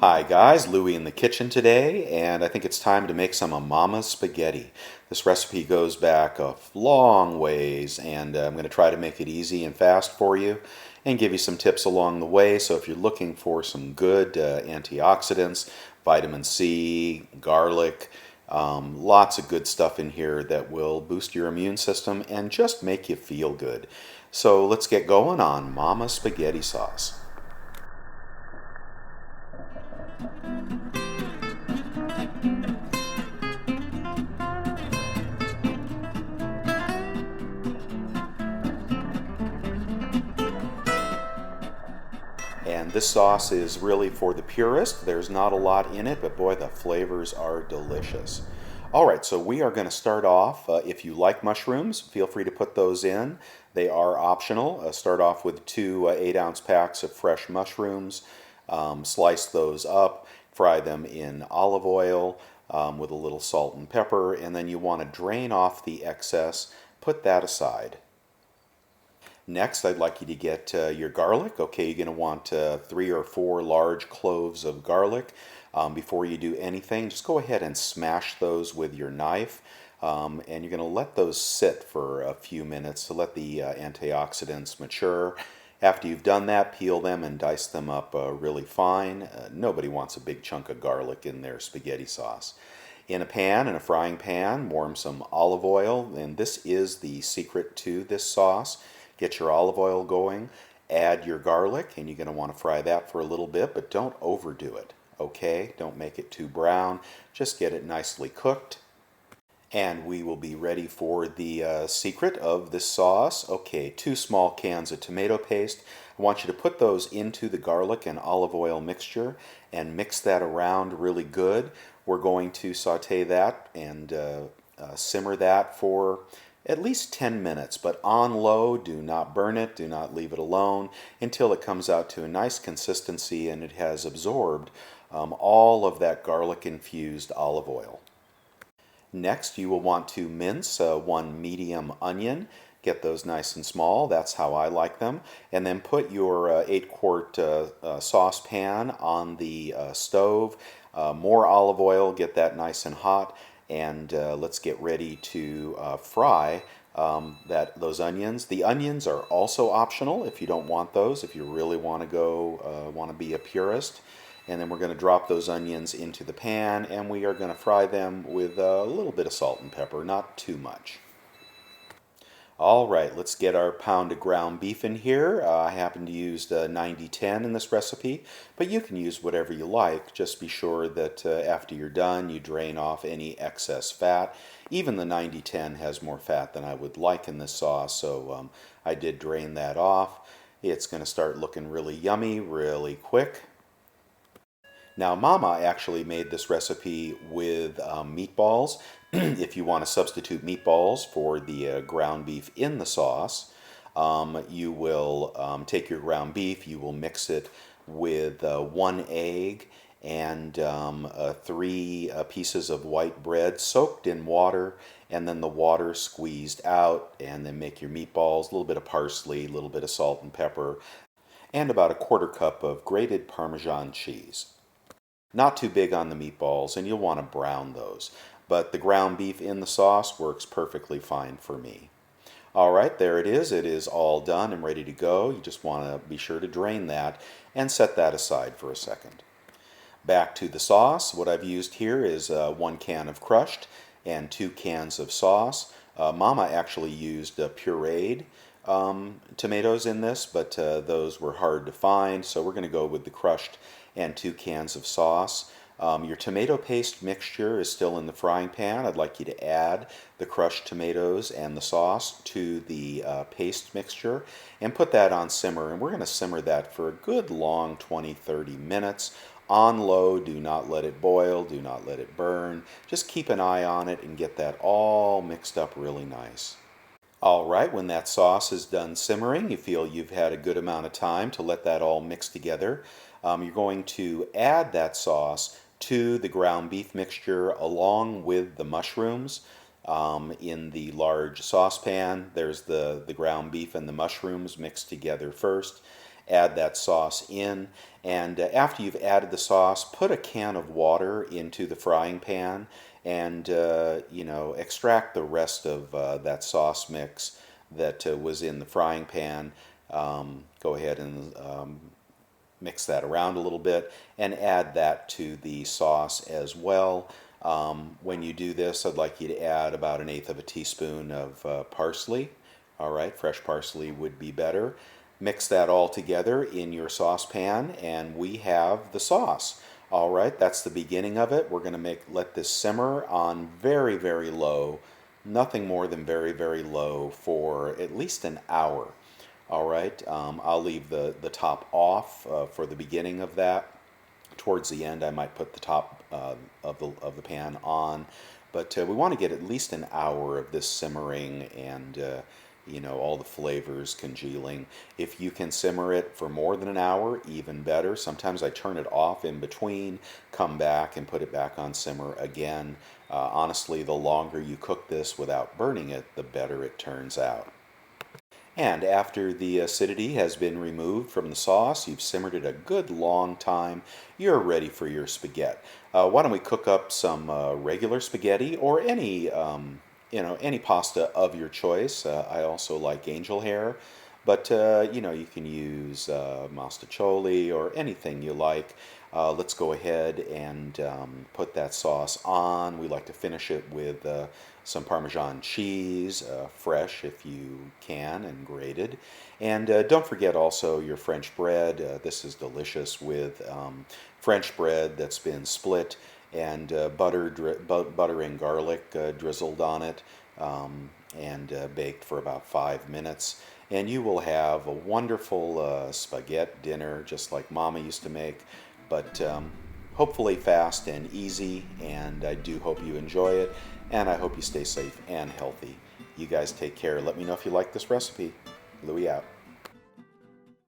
Hi guys, Louie in the kitchen today, and I think it's time to make some of Mama's spaghetti. This recipe goes back a long ways, and I'm going to try to make it easy and fast for you and give you some tips along the way. So if you're looking for some good antioxidants, vitamin C, garlic, lots of good stuff in here that will boost your immune system and just make you feel good. So let's get going on Mama's spaghetti sauce. And this sauce is really for the purist. There's not a lot in it, but boy, the flavors are delicious. All right, so we are going to start off. If you like mushrooms, feel free to put those in. They are optional. Start off with two 8-ounce packs of fresh mushrooms. Slice those up, fry them in olive oil with a little salt and pepper, and then you want to drain off the excess. Put that aside. Next, I'd like you to get your garlic. Okay, you're going to want 3 or 4 large cloves of garlic. Before you do anything, just go ahead and smash those with your knife. And you're going to let those sit for a few minutes to let the antioxidants mature. After you've done that, peel them and dice them up really fine. Nobody wants a big chunk of garlic in their spaghetti sauce. In a frying pan, warm some olive oil, and this is the secret to this sauce. Get your olive oil going, add your garlic, and you're going to want to fry that for a little bit, but don't overdo it, okay? Don't make it too brown. Just get it nicely cooked. And we will be ready for the secret of this sauce. Okay, 2 small cans of tomato paste. I want you to put those into the garlic and olive oil mixture and mix that around really good. We're going to saute that and simmer that for at least 10 minutes, but on low. Do not burn it, do not leave it alone until it comes out to a nice consistency and it has absorbed all of that garlic infused olive oil. Next, you will want to mince 1 medium onion. Get those nice and small, that's how I like them. And then put your 8-quart saucepan on the stove. More olive oil, get that nice and hot. And let's get ready to fry those onions. The onions are also optional if you don't want those, if you really want to be a purist. And then we're going to drop those onions into the pan, and we are going to fry them with a little bit of salt and pepper, not too much. All right, let's get our pound of ground beef in here. I happen to use the 90-10 in this recipe, but you can use whatever you like. Just be sure that after you're done, you drain off any excess fat. Even the 90-10 has more fat than I would like in this sauce, so I did drain that off. It's going to start looking really yummy really quick. Now, Mama actually made this recipe with meatballs. If you want to substitute meatballs for the ground beef in the sauce, you will take your ground beef, you will mix it with 1 egg and 3 pieces of white bread soaked in water, and then the water squeezed out, and then make your meatballs, a little bit of parsley, a little bit of salt and pepper, and about a 1/4 cup of grated Parmesan cheese. Not too big on the meatballs, and you'll want to brown those. But the ground beef in the sauce works perfectly fine for me. All right, there it is. It is all done and ready to go. You just want to be sure to drain that and set that aside for a second. Back to the sauce. What I've used here is 1 can of crushed and 2 cans of sauce. Mama actually used pureed tomatoes in this, but those were hard to find, so we're going to go with the crushed and 2 cans of sauce. Your tomato paste mixture is still in the frying pan. I'd like you to add the crushed tomatoes and the sauce to the paste mixture and put that on simmer. And we're going to simmer that for a good long 20-30 minutes. On low, do not let it boil, do not let it burn. Just keep an eye on it and get that all mixed up really nice. All right, when that sauce is done simmering, you feel you've had a good amount of time to let that all mix together. You're going to add that sauce to the ground beef mixture along with the mushrooms. In the large saucepan, there's the ground beef and the mushrooms mixed together first. add that sauce in. And after you've added the sauce, put a can of water into the frying pan and extract the rest of that sauce mix that was in the frying pan. Go ahead and mix that around a little bit and add that to the sauce as well. When you do this, I'd like you to add about 1/8 of a teaspoon of parsley. All right, fresh parsley would be better. Mix that all together in your saucepan and we have the sauce. All right, that's the beginning of it. We're going to let this simmer on very, very low, nothing more than very, very low for at least an hour. All right, I'll leave the top off for the beginning of that. Towards the end, I might put the top of the pan on, but we want to get at least an hour of this simmering and all the flavors congealing. If you can simmer it for more than an hour, even better. Sometimes I turn it off in between, come back and put it back on simmer again. Honestly, the longer you cook this without burning it, the better it turns out. And after the acidity has been removed from the sauce, you've simmered it a good long time, you're ready for your spaghetti. Why don't we cook up some regular spaghetti or any pasta of your choice. I also like angel hair, but you can use mastacholi or anything you like. Let's go ahead and put that sauce on. We like to finish it with some Parmesan cheese, fresh if you can, and grated. And don't forget also your French bread. This is delicious with French bread that's been split and butter and garlic drizzled on it and baked for about 5 minutes. And you will have a wonderful spaghetti dinner just like Mama used to make, but hopefully fast and easy, and I do hope you enjoy it, and I hope you stay safe and healthy. You guys take care. Let me know if you like this recipe. Louie out.